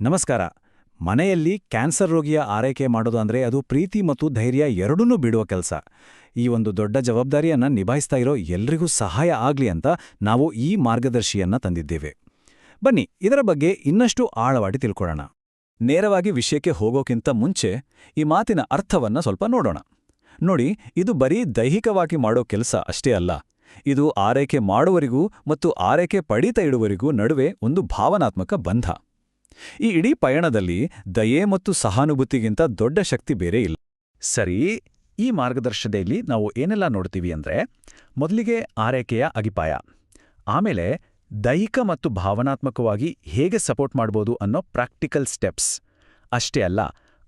ನಮಸ್ಕಾರ. ಮನೆಯಲ್ಲಿ ಕ್ಯಾನ್ಸರ್ ರೋಗಿಯ ಆರೈಕೆ ಮಾಡೋದು ಅಂದ್ರೆ ಅದು ಪ್ರೀತಿ ಮತ್ತು ಧೈರ್ಯ ಎರಡನ್ನೂ ಬಿಡುವ ಕೆಲಸ. ಈ ಒಂದು ದೊಡ್ಡ ಜವಾಬ್ದಾರಿಯನ್ನ ನಿಭಾಯಿಸ್ತಾ ಇರೋ ಎಲ್ರಿಗೂ ಸಹಾಯ ಆಗ್ಲಿ ಅಂತ ನಾವು ಈ ಮಾರ್ಗದರ್ಶಿಯನ್ನ ತಂದಿದ್ದೇವೆ. ಬನ್ನಿ ಇದರ ಬಗ್ಗೆ ಇನ್ನಷ್ಟು ಆಳವಾಗಿ ತಿಳ್ಕೊಳ್ಳೋಣ. ನೇರವಾಗಿ ವಿಷಯಕ್ಕೆ ಹೋಗೋಕ್ಕಿಂತ ಮುಂಚೆ ಈ ಮಾತಿನ ಅರ್ಥವನ್ನ ಸ್ವಲ್ಪ ನೋಡೋಣ. ನೋಡಿ, ಇದು ಬರೀ ದೈಹಿಕವಾಗಿ ಮಾಡೋ ಕೆಲಸ ಅಷ್ಟೇ ಅಲ್ಲ. ಇದು ಆರೈಕೆ ಮಾಡುವವರಿಗೂ ಮತ್ತು ಆರೈಕೆ ಪಡೀತಾ ಇಡುವವರಿಗೂ ನಡುವೆ ಒಂದು ಭಾವನಾತ್ಮಕ ಬಂಧ. ಈ ಇಡೀ ಪಯಣದಲ್ಲಿ ದಯೆ ಮತ್ತು ಸಹಾನುಭೂತಿಗಿಂತ ದೊಡ್ಡ ಶಕ್ತಿ ಬೇರೆ ಇಲ್ಲ. ಸರಿ, ಈ ಮಾರ್ಗದರ್ಶನದಲ್ಲಿ ನಾವು ಏನೆಲ್ಲ ನೋಡ್ತೀವಿ ಅಂದ್ರೆ, ಮೊದಲಿಗೆ ಆರೈಕೆಯ ಅಡಿಪಾಯ, ಆಮೇಲೆ ದೈಹಿಕ ಮತ್ತು ಭಾವನಾತ್ಮಕವಾಗಿ ಹೇಗೆ ಸಪೋರ್ಟ್ ಮಾಡ್ಬೋದು ಅನ್ನೋ ಪ್ರಾಕ್ಟಿಕಲ್ ಸ್ಟೆಪ್ಸ್. ಅಷ್ಟೇ ಅಲ್ಲ,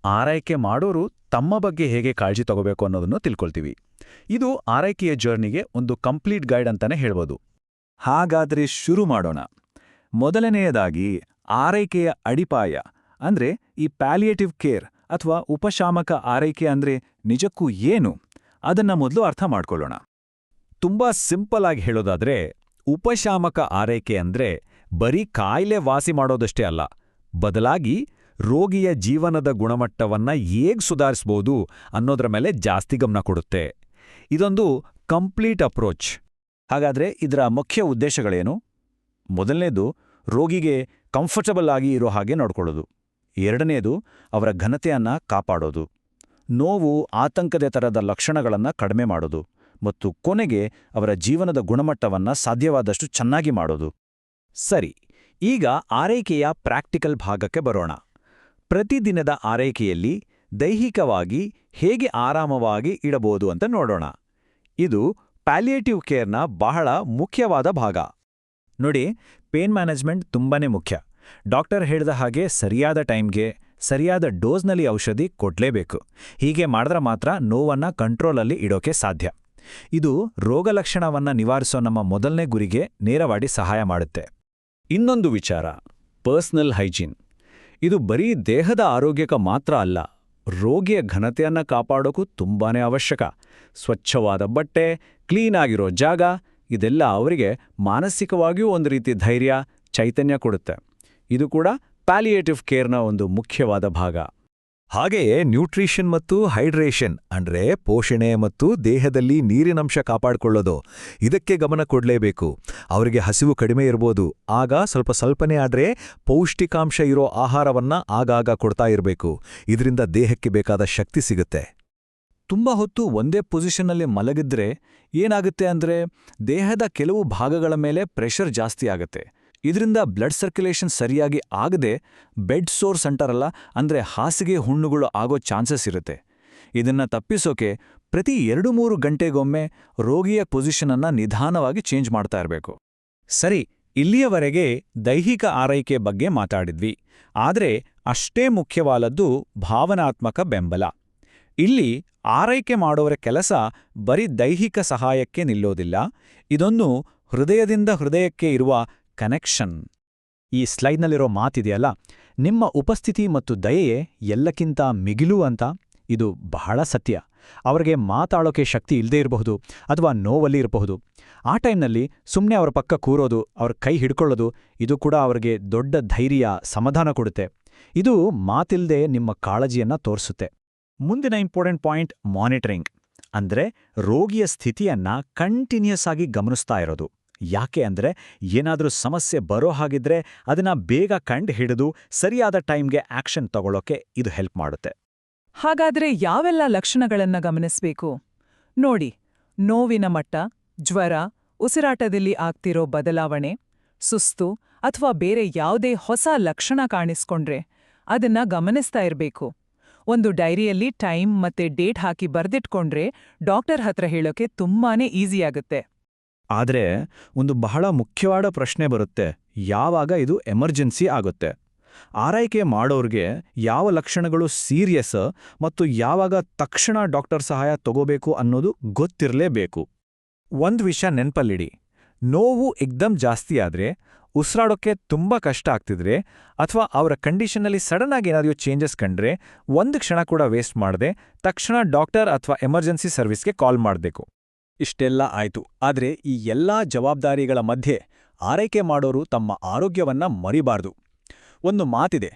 ಆರೈಕೆ ಮಾಡೋರು ತಮ್ಮ ಬಗ್ಗೆ ಹೇಗೆ ಕಾಳಜಿ ತಗೋಬೇಕು ಅನ್ನೋದನ್ನು ತಿಳ್ಕೊಳ್ತೀವಿ. ಇದು ಆರೈಕೆಯ ಜರ್ನಿಗೆ ಒಂದು ಕಂಪ್ಲೀಟ್ ಗೈಡ್ ಅಂತಾನೆ ಹೇಳ್ಬೋದು. ಹಾಗಾದ್ರೆ ಶುರು ಮಾಡೋಣ. ಮೊದಲನೆಯದಾಗಿ ಆರೈಕೆಯ ಅಡಿಪಾಯ ಅಂದ್ರೆ ಈ ಪ್ಯಾಲಿಯೇಟಿವ್ ಕೇರ್ ಅಥವಾ ಉಪಶಾಮಕ ಆರೈಕೆ ಅಂದ್ರೆ ನಿಜಕ್ಕೂ ಏನು, ಅದನ್ನ ಮೊದಲು ಅರ್ಥ ಮಾಡ್ಕೊಳ್ಳೋಣ. ತುಂಬಾ ಸಿಂಪಲ್ ಆಗಿ ಹೇಳೋದಾದ್ರೆ, ಉಪಶಾಮಕ ಆರೈಕೆ ಅಂದ್ರೆ ಬರೀ ಕಾಯಿಲೆ ವಾಸಿ ಮಾಡೋದಷ್ಟೇ ಅಲ್ಲ, ಬದಲಾಗಿ ರೋಗಿಯ ಜೀವನದ ಗುಣಮಟ್ಟವನ್ನ ಹೇಗ್ ಸುಧಾರಿಸ್ಬೋದು ಅನ್ನೋದ್ರ ಮೇಲೆ ಜಾಸ್ತಿ ಗಮನ ಕೊಡುತ್ತೆ. ಇದೊಂದು ಕಂಪ್ಲೀಟ್ ಅಪ್ರೋಚ್. ಹಾಗಾದ್ರೆ ಇದರ ಮುಖ್ಯ ಉದ್ದೇಶಗಳೇನು? ಮೊದಲನೇದು, ರೋಗಿಗೆ ಕಂಫರ್ಟಬಲ್ ಆಗಿ ಇರೋ ಹಾಗೆ ನೋಡ್ಕೊಳ್ಳೋದು. ಎರಡನೇದು, ಅವರ ಘನತೆಯನ್ನ ಕಾಪಾಡೋದು. ನೋವು, ಆತಂಕದ ಥರದ ಲಕ್ಷಣಗಳನ್ನು ಕಡಿಮೆ ಮಾಡೋದು. ಮತ್ತು ಕೊನೆಗೆ ಅವರ ಜೀವನದ ಗುಣಮಟ್ಟವನ್ನ ಸಾಧ್ಯವಾದಷ್ಟು ಚೆನ್ನಾಗಿ ಮಾಡೋದು. ಸರಿ, ಈಗ ಆರೈಕೆಯ ಪ್ರಾಕ್ಟಿಕಲ್ ಭಾಗಕ್ಕೆ ಬರೋಣ. ಪ್ರತಿದಿನದ ಆರೈಕೆಯಲ್ಲಿ ದೈಹಿಕವಾಗಿ ಹೇಗೆ ಆರಾಮವಾಗಿ ಇಡಬಹುದು ಅಂತ ನೋಡೋಣ. ಇದು ಪ್ಯಾಲಿಯೇಟಿವ್ ಕೇರ್ನ ಬಹಳ ಮುಖ್ಯವಾದ ಭಾಗ. ನೋಡಿ, ಪೇನ್ ಮ್ಯಾನೇಜ್ಮೆಂಟ್ ತುಂಬಾನೇ ಮುಖ್ಯ. ಡಾಕ್ಟರ್ ಹೇಳಿದ ಹಾಗೆ ಸರಿಯಾದ ಟೈಮ್ಗೆ ಸರಿಯಾದ ಡೋಸ್ನಲ್ಲಿ ಔಷಧಿ ಕೊಡ್ಲೇಬೇಕು. ಹೀಗೆ ಮಾಡಿದ್ರೆ ಮಾತ್ರ ನೋವನ್ನ ಕಂಟ್ರೋಲಲ್ಲಿ ಇಡೋಕೆ ಸಾಧ್ಯ. ಇದು ರೋಗಲಕ್ಷಣವನ್ನ ನಿವಾರಿಸೋ ನಮ್ಮ ಮೊದಲನೇ ಗುರಿಗೆ ನೇರವಾಗಿ ಸಹಾಯ ಮಾಡುತ್ತೆ. ಇನ್ನೊಂದು ವಿಚಾರ, ಪರ್ಸನಲ್ ಹೈಜೀನ್. ಇದು ಬರೀ ದೇಹದ ಆರೋಗ್ಯಕ್ಕೆ ಮಾತ್ರ ಅಲ್ಲ, ರೋಗಿಯ ಘನತೆಯನ್ನ ಕಾಪಾಡೋಕ್ಕೂ ತುಂಬಾನೇ ಅವಶ್ಯಕ. ಸ್ವಚ್ಛವಾದ ಬಟ್ಟೆ, ಕ್ಲೀನ್ ಆಗಿರೋ ಜಾಗ, ಇದೆಲ್ಲ ಅವರಿಗೆ ಮಾನಸಿಕವಾಗಿಯೂ ಒಂದು ರೀತಿ ಧೈರ್ಯ, ಚೈತನ್ಯ ಕೊಡುತ್ತೆ. ಇದು ಕೂಡ ಪ್ಯಾಲಿಯೇಟಿವ್ ಕೇರ್ನ ಒಂದು ಮುಖ್ಯವಾದ ಭಾಗ. ಹಾಗೆಯೇ ನ್ಯೂಟ್ರಿಷನ್ ಮತ್ತು ಹೈಡ್ರೇಷನ್ ಅಂದ್ರೆ ಪೋಷಣೆ ಮತ್ತು ದೇಹದಲ್ಲಿ ನೀರಿನಂಶ ಕಾಪಾಡಿಕೊಳ್ಳೋದು, ಇದಕ್ಕೆ ಗಮನ ಕೊಡಲೇಬೇಕು. ಅವರಿಗೆ ಹಸಿವು ಕಡಿಮೆ ಇರ್ಬೋದು, ಆಗ ಸ್ವಲ್ಪನೇ ಆದ್ರೆ ಪೌಷ್ಟಿಕಾಂಶ ಇರೋ ಆಹಾರವನ್ನ ಆಗಾಗ ಕೊಡ್ತಾ ಇರಬೇಕು. ಇದರಿಂದ ದೇಹಕ್ಕೆ ಬೇಕಾದ ಶಕ್ತಿ ಸಿಗುತ್ತೆ. ತುಂಬ ಹೊತ್ತು ಒಂದೇ ಪೊಸಿಷನ್ನಲ್ಲಿ ಮಲಗಿದ್ರೆ ಏನಾಗುತ್ತೆ ಅಂದ್ರೆ, ದೇಹದ ಕೆಲವು ಭಾಗಗಳ ಮೇಲೆ ಪ್ರೆಷರ್ ಜಾಸ್ತಿ ಆಗುತ್ತೆ. ಇದರಿಂದ ಬ್ಲಡ್ ಸರ್ಕ್ಯುಲೇಷನ್ ಸರಿಯಾಗಿ ಆಗದೆ ಬೆಡ್ ಸೋರ್ಸ್ ಅಂತಾರಲ್ಲ, ಅಂದ್ರೆ ಹಾಸಿಗೆ ಹುಣ್ಣುಗಳು ಆಗೋ ಚಾನ್ಸಸ್ ಇರುತ್ತೆ. ಇದನ್ನ ತಪ್ಪಿಸೋಕೆ ಪ್ರತಿ 2-3 ಗಂಟೆಗೊಮ್ಮೆ ರೋಗಿಯ ಪೊಸಿಷನನ್ನ ನಿಧಾನವಾಗಿ ಚೇಂಜ್ ಮಾಡ್ತಾ ಇರಬೇಕು. ಸರಿ, ಇಲ್ಲಿಯವರೆಗೆ ದೈಹಿಕ ಆರೈಕೆ ಬಗ್ಗೆ ಮಾತಾಡಿದ್ವಿ. ಆದ್ರೆ ಅಷ್ಟೇ ಮುಖ್ಯವಾದದ್ದು ಭಾವನಾತ್ಮಕ ಬೆಂಬಲ. ಇಲ್ಲಿ ಆರೈಕೆ ಮಾಡೋರ ಕೆಲಸ ಬರೀ ದೈಹಿಕ ಸಹಾಯಕ್ಕೆ ನಿಲ್ಲೋದಿಲ್ಲ, ಇದೊಂದು ಹೃದಯದಿಂದ ಹೃದಯಕ್ಕೆ ಇರುವ ಕನೆಕ್ಷನ್. ಈ ಸ್ಲೈಡ್ನಲ್ಲಿರೋ ಮಾತಿದೆಯಲ್ಲ, ನಿಮ್ಮ ಉಪಸ್ಥಿತಿ ಮತ್ತು ದಯೆಯೇ ಎಲ್ಲಕ್ಕಿಂತ ಮಿಗಿಲು ಅಂತ, ಇದು ಬಹಳ ಸತ್ಯ. ಅವರಿಗೆ ಮಾತಾಡೋಕೆ ಶಕ್ತಿ ಇಲ್ಲದೇ ಇರಬಹುದು ಅಥವಾ ನೋವಲ್ಲಿ ಇರಬಹುದು. ಆ ಟೈಮ್ನಲ್ಲಿ ಸುಮ್ಮನೆ ಅವರ ಪಕ್ಕ ಕೂರೋದು, ಅವ್ರ ಕೈ ಹಿಡ್ಕೊಳ್ಳೋದು, ಇದು ಕೂಡ ಅವರಿಗೆ ದೊಡ್ಡ ಧೈರ್ಯ, ಸಮಾಧಾನ ಕೊಡುತ್ತೆ. ಇದು ಮಾತಿಲ್ದೆ ನಿಮ್ಮ ಕಾಳಜಿಯನ್ನ ತೋರಿಸುತ್ತೆ. ಮುಂದಿನ ಇಂಪಾರ್ಟೆಂಟ್ ಪಾಯಿಂಟ್, ಮಾನಿಟರಿಂಗ್. ಅಂದ್ರೆ ರೋಗಿಯ ಸ್ಥಿತಿಯನ್ನ ಕಂಟಿನ್ಯೂಸ್ ಆಗಿ ಗಮನಿಸ್ತಾ ಇರೋದು. ಯಾಕೆ ಅಂದ್ರೆ, ಏನಾದರೂ ಸಮಸ್ಯೆ ಬರೋ ಹಾಗಿದ್ರೆ ಅದನ್ನ ಬೇಗ ಕಂಡು ಹಿಡಿದು ಸರಿಯಾದ ಟೈಮ್ಗೆ ಆಕ್ಷನ್ ತಗೊಳ್ಳೋಕೆ ಇದು ಹೆಲ್ಪ್ ಮಾಡುತ್ತೆ. ಹಾಗಾದ್ರೆ ಯಾವೆಲ್ಲ ಲಕ್ಷಣಗಳನ್ನ ಗಮನಿಸ್ಬೇಕು? ನೋಡಿ, ನೋವಿನ ಮಟ್ಟ, ಜ್ವರ, ಉಸಿರಾಟದಲ್ಲಿ ಆಗ್ತಿರೋ ಬದಲಾವಣೆ, ಸುಸ್ತು ಅಥವಾ ಬೇರೆ ಯಾವುದೇ ಹೊಸ ಲಕ್ಷಣ ಕಾಣಿಸ್ಕೊಂಡ್ರೆ ಅದನ್ನ ಗಮನಿಸ್ತಾ ಇರಬೇಕು. ಒಂದು ಡೈರಿಯಲ್ಲಿ ಟೈಮ್ ಮತ್ತೆ ಡೇಟ್ ಹಾಕಿ ಬರ್ದಿಟ್ಕೊಂಡ್ರೆ ಡಾಕ್ಟರ್ ಹತ್ರ ಹೇಳೋಕೆ ತುಂಬಾನೇ ಈಸಿಯಾಗುತ್ತೆ. ಆದ್ರೆ ಒಂದು ಬಹಳ ಮುಖ್ಯವಾದ ಪ್ರಶ್ನೆ ಬರುತ್ತೆ, ಯಾವಾಗ ಇದು ಎಮರ್ಜೆನ್ಸಿ ಆಗುತ್ತೆ? ಆರೈಕೆ ಮಾಡೋರ್ಗೆ ಯಾವ ಲಕ್ಷಣಗಳು ಸೀರಿಯಸ್ ಮತ್ತು ಯಾವಾಗ ತಕ್ಷಣ ಡಾಕ್ಟರ್ ಸಹಾಯ ತಗೋಬೇಕು ಅನ್ನೋದು ಗೊತ್ತಿರಲೇಬೇಕು. ಒಂದು ವಿಷಯ ನೆನ್ಪಲ್ಲಿಡಿ, ನೋವು ಎಕ್ದಮ್ ಜಾಸ್ತಿ ಆದ್ರೆ, ಉಸಿರಾಡೋಕ್ಕೆ ತುಂಬ ಕಷ್ಟ ಆಗ್ತಿದ್ರೆ ಅಥವಾ ಅವರ ಕಂಡೀಷನ್ನಲ್ಲಿ ಸಡನ್ ಆಗಿ ಏನಾದರೂ ಚೇಂಜಸ್ ಕಂಡ್ರೆ ಒಂದು ಕ್ಷಣ ಕೂಡ ವೇಸ್ಟ್ ಮಾಡದೆ ತಕ್ಷಣ ಡಾಕ್ಟರ್ ಅಥವಾ ಎಮರ್ಜೆನ್ಸಿ ಸರ್ವಿಸ್ಗೆ ಕಾಲ್ ಮಾಡಬೇಕು. ಇಷ್ಟೆಲ್ಲ ಆಯ್ತು, ಆದ್ರೆ ಈ ಎಲ್ಲಾ ಜವಾಬ್ದಾರಿಗಳ ಮಧ್ಯೆ ಆರೈಕೆ ಮಾಡೋರು ತಮ್ಮ ಆರೋಗ್ಯವನ್ನ ಮರಿಬಾರ್ದು. ಒಂದು ಮಾತಿದೆ,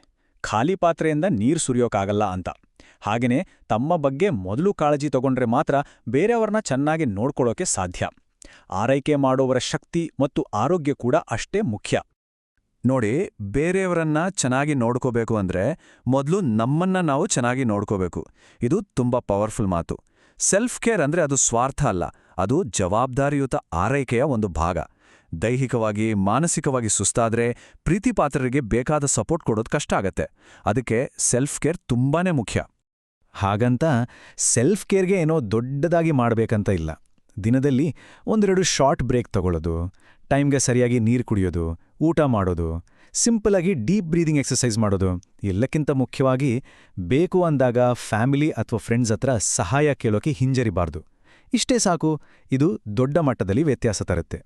ಖಾಲಿ ಪಾತ್ರೆಯಿಂದ ನೀರು ಸುರಿಯೋಕ್ಕಾಗಲ್ಲ ಅಂತ. ಹಾಗೆಯೇ ತಮ್ಮ ಬಗ್ಗೆ ಮೊದಲು ಕಾಳಜಿ ತಗೊಂಡ್ರೆ ಮಾತ್ರ ಬೇರೆಯವ್ರನ್ನ ಚೆನ್ನಾಗಿ ನೋಡ್ಕೊಳ್ಳೋಕೆ ಸಾಧ್ಯ. ಆರೈಕೆ ಮಾಡೋವರ ಶಕ್ತಿ ಮತ್ತು ಆರೋಗ್ಯ ಕೂಡ ಅಷ್ಟೇ ಮುಖ್ಯ. ನೋಡಿ, ಬೇರೆಯವರನ್ನ ಚೆನ್ನಾಗಿ ನೋಡ್ಕೋಬೇಕು ಅಂದ್ರೆ ಮೊದಲು ನಮ್ಮನ್ನ ನಾವು ಚೆನ್ನಾಗಿ ನೋಡ್ಕೋಬೇಕು. ಇದು ತುಂಬಾ ಪವರ್ಫುಲ್ ಮಾತು. ಸೆಲ್ಫ್ ಕೇರ್ ಅಂದ್ರೆ ಅದು ಸ್ವಾರ್ಥ ಅಲ್ಲ, ಅದು ಜವಾಬ್ದಾರಿಯುತ ಆರೈಕೆಯ ಒಂದು ಭಾಗ. ದೈಹಿಕವಾಗಿ ಮಾನಸಿಕವಾಗಿ ಸುಸ್ತಾದ್ರೆ ಪ್ರೀತಿಪಾತ್ರರಿಗೆ ಬೇಕಾದ ಸಪೋರ್ಟ್ ಕೊಡೋದು ಕಷ್ಟ ಆಗತ್ತೆ. ಅದಕ್ಕೆ ಸೆಲ್ಫ್ ಕೇರ್ ತುಂಬಾನೇ ಮುಖ್ಯ. ಹಾಗಂತ ಸೆಲ್ಫ್ ಕೇರ್ಗೆ ಏನೋ ದೊಡ್ಡದಾಗಿ ಮಾಡಬೇಕಂತ ಇಲ್ಲ. ದಿನದಲ್ಲಿ ಒಂದೆರಡು ಶಾರ್ಟ್ ಬ್ರೇಕ್ ತಗೊಳ್ಳೋದು, ಟೈಮ್ಗೆ ಸರಿಯಾಗಿ ನೀರು ಕುಡಿಯೋದು, ಊಟ ಮಾಡೋದು, ಸಿಂಪಲಾಗಿ ಡೀಪ್ ಬ್ರೀದಿಂಗ್ ಎಕ್ಸರ್ಸೈಸ್ ಮಾಡೋದು, ಎಲ್ಲಕ್ಕಿಂತ ಮುಖ್ಯವಾಗಿ ಬೇಕು ಅಂದಾಗ ಫ್ಯಾಮಿಲಿ ಅಥವಾ ಫ್ರೆಂಡ್ಸ್ ಹತ್ರ ಸಹಾಯ ಕೇಳೋಕೆ ಹಿಂಜರಿಬಾರ್ದು. ಇಷ್ಟೇ ಸಾಕು. ಇದು ದೊಡ್ಡ ಮಟ್ಟದಲ್ಲಿ ವ್ಯತ್ಯಾಸ ತರುತ್ತೆ.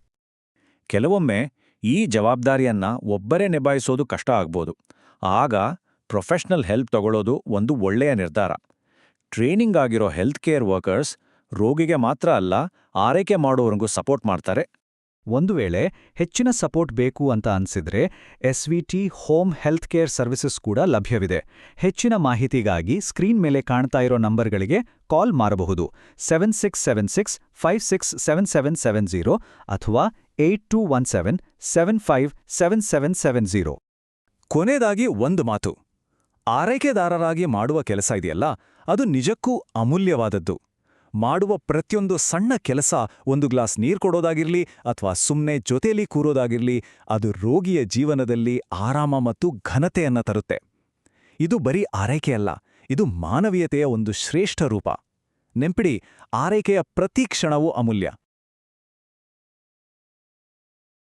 ಕೆಲವೊಮ್ಮೆ ಈ ಜವಾಬ್ದಾರಿಯನ್ನ ಒಬ್ಬರೇ ನಿಭಾಯಿಸೋದು ಕಷ್ಟ ಆಗ್ಬೋದು. ಆಗ ಪ್ರೊಫೆಷನಲ್ ಹೆಲ್ಪ್ ತಗೊಳ್ಳೋದು ಒಂದು ಒಳ್ಳೆಯ ನಿರ್ಧಾರ. ಟ್ರೈನಿಂಗ್ ಆಗಿರೋ ಹೆಲ್ತ್ ಕೇರ್ ವರ್ಕರ್ಸ್ ರೋಗಿಗೆ ಮಾತ್ರ ಅಲ್ಲ, ಆರೈಕೆ ಮಾಡೋವರಿಗೂ ಸಪೋರ್ಟ್ ಮಾಡ್ತಾರೆ. ಒಂದು ವೇಳೆ ಹೆಚ್ಚಿನ ಸಪೋರ್ಟ್ ಬೇಕು ಅಂತ ಅನ್ಸಿದ್ರೆ SVT home health care services ಕೂಡ ಲಭ್ಯವಿದೆ. ಹೆಚ್ಚಿನ ಮಾಹಿತಿಗಾಗಿ ಸ್ಕ್ರೀನ್ ಮೇಲೆ ಕಾಣ್ತಾ ಇರೋ ನಂಬರ್ಗಳಿಗೆ ಕಾಲ್ ಮಾಡಬಹುದು. 7676567770 ಅಥವಾ 8217757770. ಕೊನೆಯದಾಗಿ ಒಂದು ಮಾತು. ಆರೈಕೆದಾರರಾಗಿ ಮಾಡುವ ಕೆಲಸ ಇದೆಯಲ್ಲ, ಅದು ನಿಜಕ್ಕೂ ಅಮೂಲ್ಯವಾದದ್ದು. ಮಾಡುವ ಪ್ರತಿಯೊಂದು ಸಣ್ಣ ಕೆಲಸ, ಒಂದು ಗ್ಲಾಸ್ ನೀರು ಕೊಡೋದಾಗಿರ್ಲಿ ಅಥವಾ ಸುಮ್ಮನೆ ಜೊತೆಲಿ ಕೂರೋದಾಗಿರ್ಲಿ, ಅದು ರೋಗಿಯ ಜೀವನದಲ್ಲಿ ಆರಾಮ ಮತ್ತು ಘನತೆಯನ್ನ ತರುತ್ತೆ. ಇದು ಬರೀ ಆರೈಕೆಯಲ್ಲ, ಇದು ಮಾನವೀಯತೆಯ ಒಂದು ಶ್ರೇಷ್ಠ ರೂಪ. ನೆನ್ಪಿಡಿ, ಆರೈಕೆಯ ಪ್ರತಿ ಕ್ಷಣವೂ ಅಮೂಲ್ಯ.